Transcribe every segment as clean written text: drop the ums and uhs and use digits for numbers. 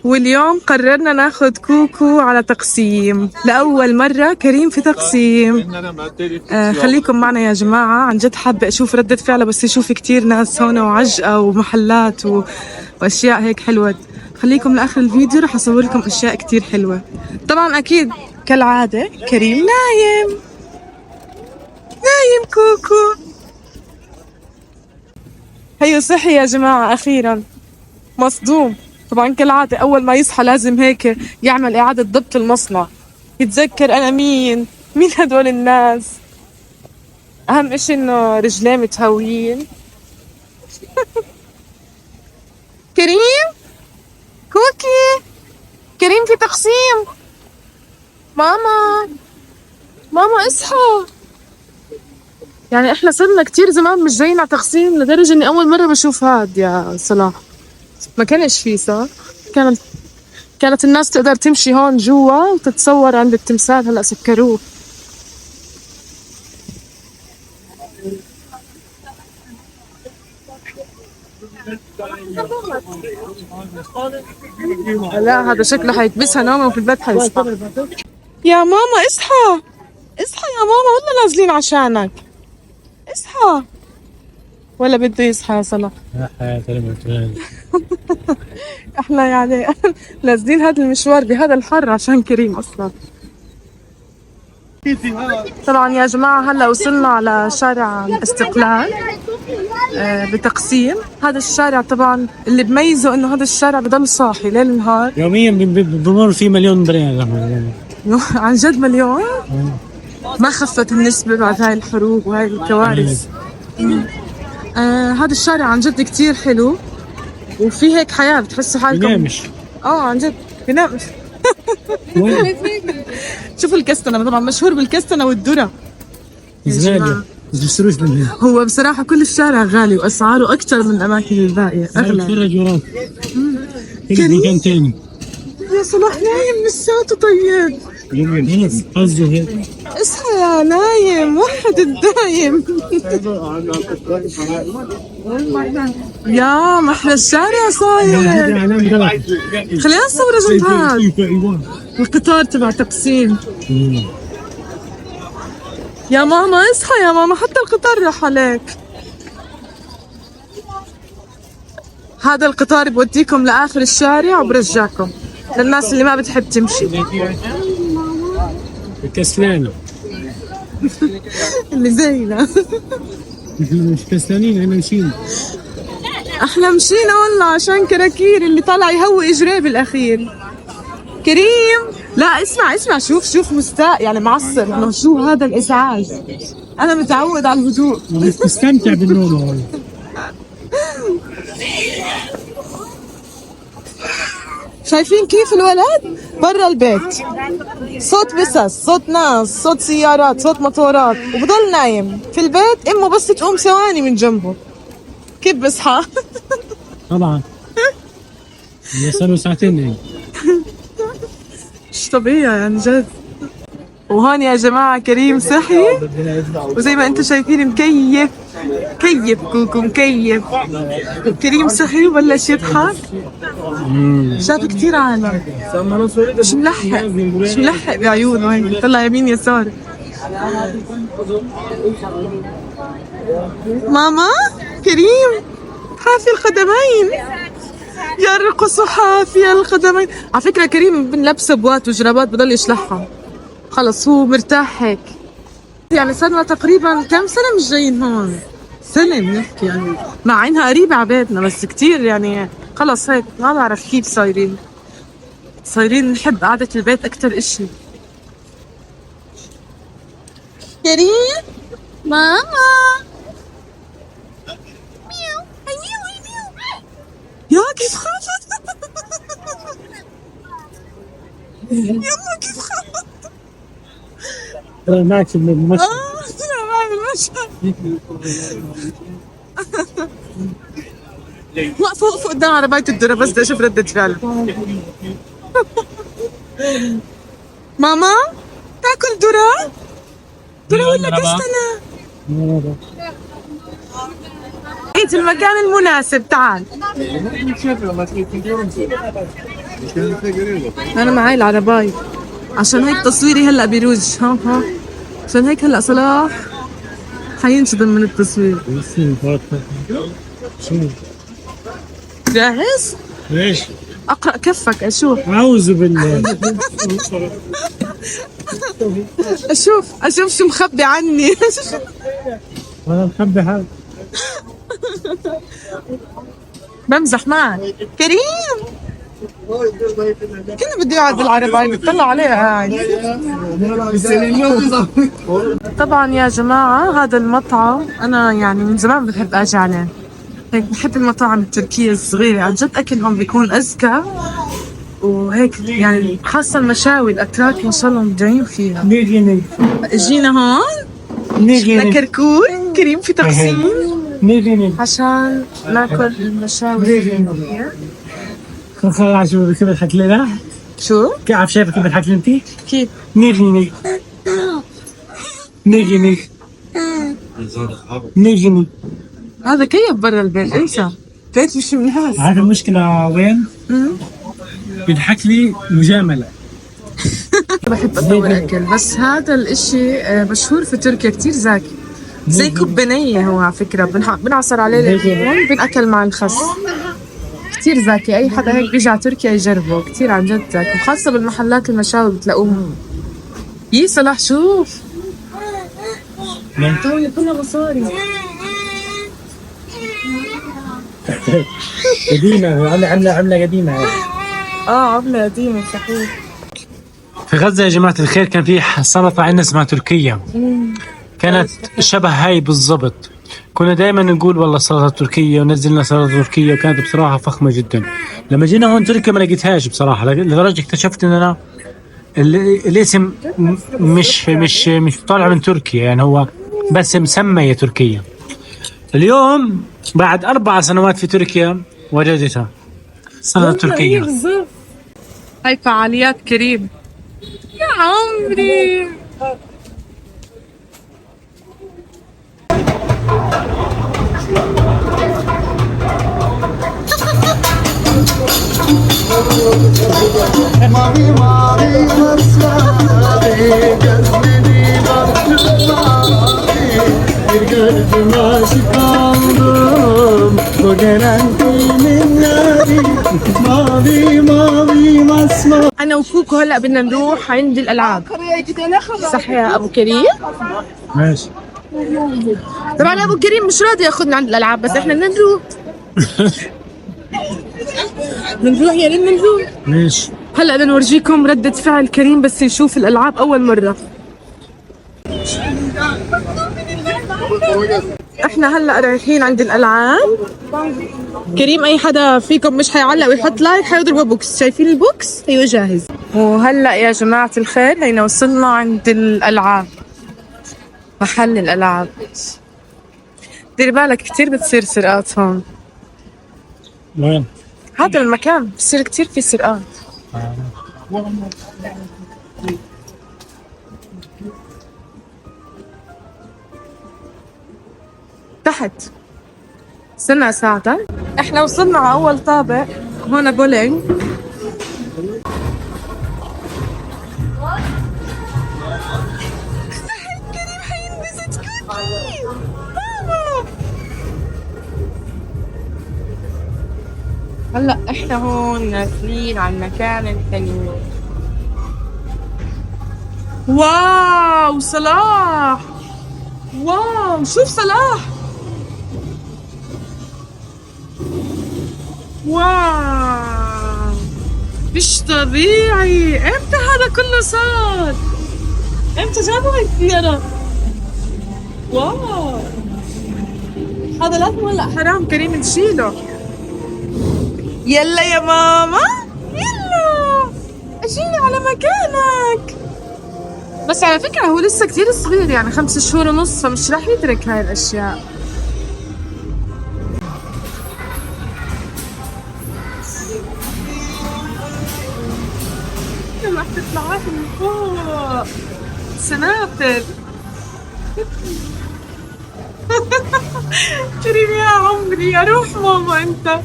واليوم قررنا ناخذ كوكو على تقسيم لأول مرة. كريم في تقسيم. خليكم معنا يا جماعة، عن جد حابة أشوف ردة فعله، بس يشوف كتير ناس هون وعجقة ومحلات وأشياء هيك حلوة. خليكم لآخر الفيديو، رح أصور لكم أشياء كتير حلوة. طبعا أكيد كالعادة كريم نايم كوكو. هيو صحي يا جماعة أخيرا، مصدوم. طبعا كالعادة أول ما يصحى لازم هيك يعمل إعادة ضبط المصنع، يتذكر أنا مين هدول الناس. أهم إشي إنه رجليه متهويين. كريم كوكي، كريم في تقسيم. ماما اصحى. يعني احنا صرنا كتير زمان مش جايين على تقسيم، لدرجة اني اول مرة بشوف هاد يا صلاح. ما كانش فيه صح؟ كانت الناس تقدر تمشي هون جوا وتتصور عند التمثال، هلا سكروه. لا هذا شكله حيكبسها نومه وفي البيت حيصحى. يا ماما اصحى يا ماما، والله نازلين عشانك. اصحى. ولا بده يصحى يا صلاح؟ احنا يعني نازلين هذا المشوار بهذا الحر عشان كريم اصلا. طبعا يا جماعة هلا وصلنا على شارع الاستقلال بتقسيم. هذا الشارع طبعا اللي بميزه انه هذا الشارع بضل صاحي ليل نهار، يوميا بمر فيه مليون بني. عن جد مليون. ما خفت النسبة بعد هاي الحروب وهاي الكوارث. هذا الشارع عن جد كتير حلو، وفي هيك حياة بتحسوا حالكم. بنامش. عن جد بنامش. شوفوا الكستنة، طبعا مشهور بالكستنة والذرة. غالية، بتشتروش منها. هو بصراحة كل الشارع غالي وأسعاره أكثر من الأماكن الباقية، أغلى. تفرج وراك كريم مكان تاني. يا صلاح نايم لساته. طيب قصده هيك. اصحى يا نايم، وحد الدايم. يا محلى الشارع صاير. خلينا نصور جنب هاد القطار تبع تقسيم. يا ماما اصحى يا ماما، حتى القطار راح عليك. هذا القطار بوديكم لآخر الشارع وبرجعكم للناس اللي ما بتحب تمشي. كسلانة. اللي زينا. مش كسلانين، احنا مشينا. احنا مشينا والله عشان كراكير اللي طلع يهوي اجريه بالاخير. كريم لا اسمع شوف مستاء يعني معصب انه شو هذا الازعاج. انا متعود على الهدوء. تستمتع بالنوم. شايفين كيف الولد برا البيت، صوت بسس، صوت ناس، صوت سيارات، صوت موتورات، وبضل نايم في البيت. امه بس تقوم ثواني من جنبه كيف بصحى. طبعا صاروا ساعتين نايم. مش طبيعي يعني جد. وهون يا جماعة كريم صحي، وزي ما انتم شايفين مكيف كوكو مكيف. كريم صحي وبلش يضحك. شاف كتير عالم، مش ملحق بعيونه، هيك طلع يمين يسار. ماما كريم حافي القدمين، يرقص حافي القدمين. على فكرة كريم بنلبسه بوات وجرابات بضل يشلحها، خلص هو مرتاح هيك. يعني صرنا تقريبا كم سنة مش جايين هون، سنة بنحكي يعني، مع انها قريبة على بيتنا بس كتير يعني خلص هيك ما بعرف كيف صايرين نحب قعدة البيت أكتر إشي. كريم ماما ميو يا كيف خافت. يلا كيف خافت. معك في المشهد. أنا معي بالمشهد. وقفوا قدام عربية الذرة بس بدي أشوف ردة فعله. ماما تاكل ذرة ولا كستنة؟ لقيت المكان المناسب. تعال. انا معي العرباي عشان هيك تصويري هلا بيروج. ها ها عشان هيك هلا صلاح حينصدم من التصوير. جاهز؟ ليش؟ اقرا كفك اشوف. أعوذ بالله. اشوف شو مخبي عني. أنا مخبي حالي. بمزح معك كريم. كنا بده يقعد بالعرباية بتطلع عليه قاعد. طبعا يا جماعة هذا المطعم أنا يعني من زمان بحب أجي عليه. هيك بحب المطاعم التركية الصغيرة، عن جد أكلهم بيكون أزكى وهيك يعني، خاصة المشاوي الأتراك ما شاء الله مبدعين فيها. نيجي جينا هون لكركور كريم في تقسيم نيجي عشان ناكل المشاوي. خلاص شو كيف بتحكي لنا؟ شو؟ كيف شايفة كيف بتحكي انتي؟ كيف؟ نيجي هذا كيف برا البيت انسى. بيت مش من هذا. عارف المشكلة وين؟ بيضحك لي مجاملة. بحب اطور اكل بس هذا الاشي مشهور في تركيا كتير زاكي. زي كوبانية هو على فكرة، بنعصر عليه ليمون بنأكل مع الخس. كتير زاكي، اي حدا هيك بيجي على تركيا يجربه، كتير عن جد زاكي، وخاصة بالمحلات المشاوي بتلاقوه. يي صلاح شوف طاولة كلها مصاري. قديمة عملة قديمة. عملة قديمة صحيح. في غزة يا جماعة الخير كان في سلطة عندنا اسمها تركية، كانت شبه هاي بالضبط. كنا دائما نقول والله سلطة تركية ونزلنا سلطة تركية، وكانت بصراحة فخمة جدا. لما جينا هون تركيا ما لقيتهاش بصراحة، لدرجة اكتشفت ان انا الاسم مش طالع من تركيا، يعني هو بس مسمية تركيا. اليوم بعد 4 سنوات في تركيا وجدتها سلطة تركية. بالضبط. هاي فعاليات كريم يا عمري. Mavi mavi masmavi gözlerin artık mavi. Bir gördüm aşık oldum bu gelen kimin yari. Mavi mavi masmavi. أنا وكوكو هلا بدنا نروح عند الألعاب، صح يا أبو كريم؟ ماشي. طبعا أبو كريم مش راضي ياخذنا عند الألعاب، بس إحنا بدنا نروح. بنروح يا ريت بنروح. ماشي. هلا بدنا نورجيكم ردة فعل كريم بس يشوف الألعاب أول مرة. احنا هلا رايحين عند الألعاب. كريم أي حدا فيكم مش حيعلق ويحط لايك حيضربه بوكس، شايفين البوكس؟ أيوه جاهز. وهلا يا جماعة الخير هينا وصلنا عند الألعاب، محل الألعاب. دير بالك كتير بتصير سرقات هون. وين؟ هذا المكان بصير كتير في سرقات. تحت استنى اساعدك. احنا وصلنا على اول طابق، هون بولينج. كريم حينبسط كثير. ماما هلا احنا هون نازلين على المكان الحلو. واو صلاح، واو شوف صلاح، واو مش طبيعي. امتى هذا كله صار؟ امتى جابوا هاي السيارة؟ واو هذا لازم هلا حرام كريم نشيله. يلا يا ماما يلا اجينا على مكانك. بس على فكرة هو لسه كتير صغير، يعني 5 شهور ونص، فمش راح يترك هاي الاشياء. راح تطلعات من فوق سنافر. كريم يا عمري يا روح ماما، انت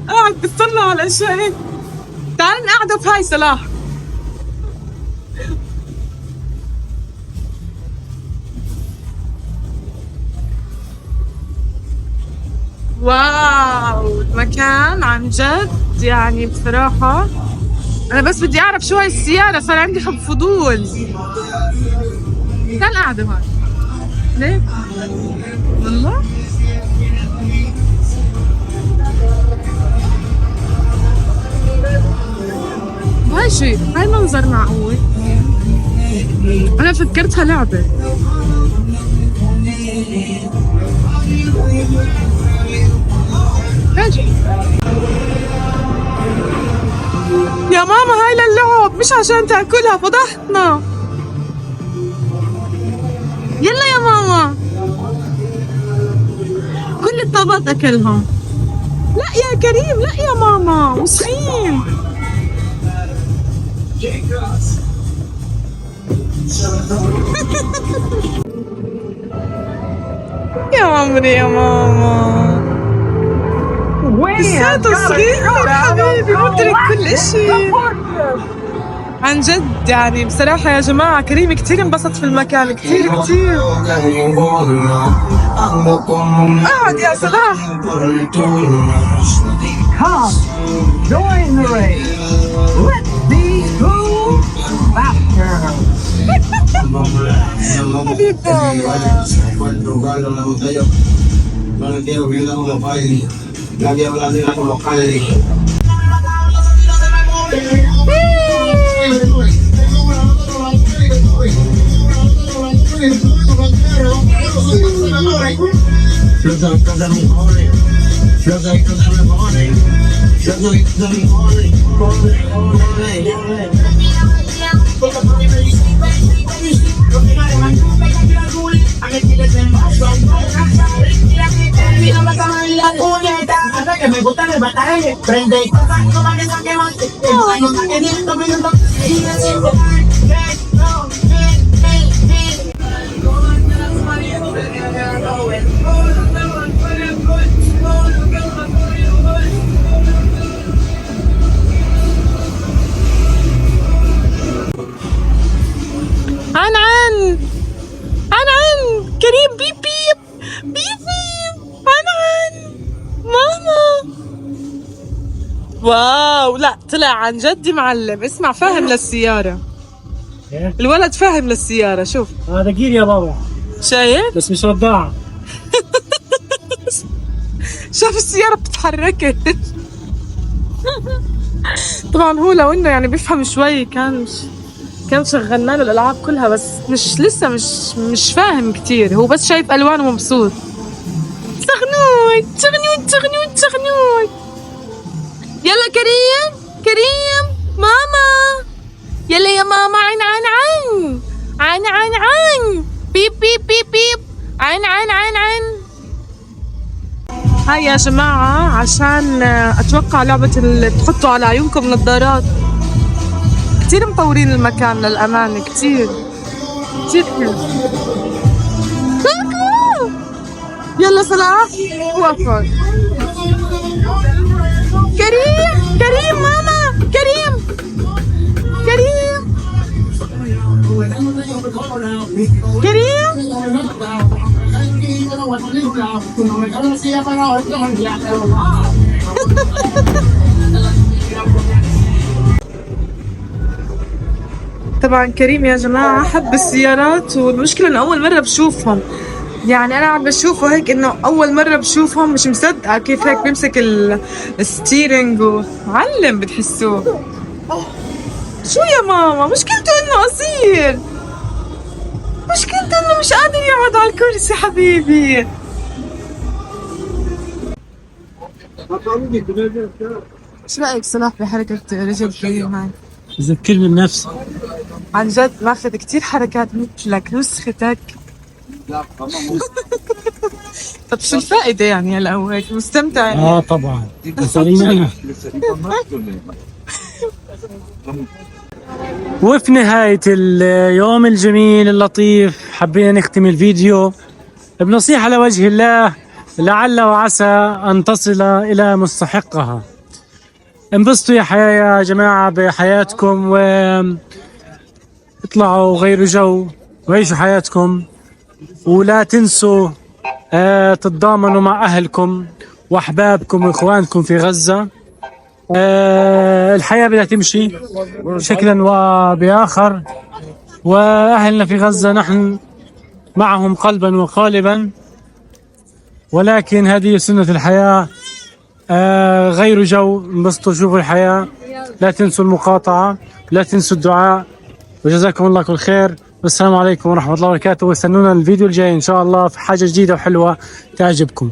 قاعد بتطلع على شيء. تعال نقعد في هاي صلاح. واو المكان عن جد يعني بصراحة أنا بس بدي أعرف شو هاي السيارة، صار عندي حب فضول. تعال قاعدة هون ليك والله. هاي شي هاي منظر معقول. أنا فكرتها لعبة. يا ماما هاي للعب مش عشان تاكلها، فضحتنا. يلا يا ماما. كل الطابات اكلها. لا يا كريم لا يا ماما وسخين. يا عمري يا ماما لساته صغير حبيبي، مدرك كل شيء عن جد. يعني بصراحة يا جماعة كريم كتير انبسط في المكان، كتير كتير. اقعد يا صلاح. Come, join the race. Let's see who's faster. Que me gustan el batalle, prende y toca, no va que saque más, no saque 10 minutos y me siento عن كريم بيب بيب بيب بيب عن ماما. واو لا طلع عن جد معلم. اسمع فاهم للسيارة، الولد فاهم للسيارة. شوف هذا جير يا بابا، شايف بس مش رضاعة. شاف السيارة بتتحرك. طبعا هو لو انه يعني بيفهم شوي كان شغلنا له الالعاب كلها، بس لسه مش فاهم كتير، هو بس شايف الوان ومبسوط. تغنوت تغنوت تغنوت تغنوت. يلا كريم ماما. يلا يا ماما. عن بيب بيب بيب بيب. عن هاي يا جماعة عشان اتوقع لعبة اللي بتحطوا على عيونكم نظارات. كتير مطورين المكان للأمانة، كتير حلو. يلا صلاح وقف. كريم ماما. كريم طبعا كريم يا جماعة حب السيارات، والمشكلة انه اول مرة بشوفهم. يعني انا عم بشوفه هيك انه اول مرة بشوفهم، مش مصدقة كيف هيك بيمسك الستيرنج وعلم بتحسوه. شو يا ماما؟ مشكلته انه قصير، مشكلته انه مش قادر يقعد على الكرسي حبيبي. شو رأيك صلاح بحركة رجل كريم هاي؟ بذكرني بنفسي عن جد ماخذ كتير حركات مثلك، نسختك. طب شو الفائدة يعني هلا هو هيك مستمتع يعني؟ طبعا أنا. وفي نهاية اليوم الجميل اللطيف حبينا نختم الفيديو بنصيحة لوجه الله لعل وعسى أن تصل إلى مستحقها. انبسطوا يا حياة يا جماعة بحياتكم، واطلعوا غيروا جو وعيشوا حياتكم، ولا تنسوا تتضامنوا مع أهلكم وأحبابكم وإخوانكم في غزة. الحياة بدها تمشي شكلا وبآخر، وأهلنا في غزة نحن معهم قلبا وقالبا، ولكن هذه سنة الحياة. غيروا جو، انبسطوا، شوفوا الحياة، لا تنسوا المقاطعة، لا تنسوا الدعاء، وجزاكم الله كل خير. والسلام عليكم ورحمة الله وبركاته، واستنونا الفيديو الجاي إن شاء الله في حاجة جديدة وحلوة تعجبكم.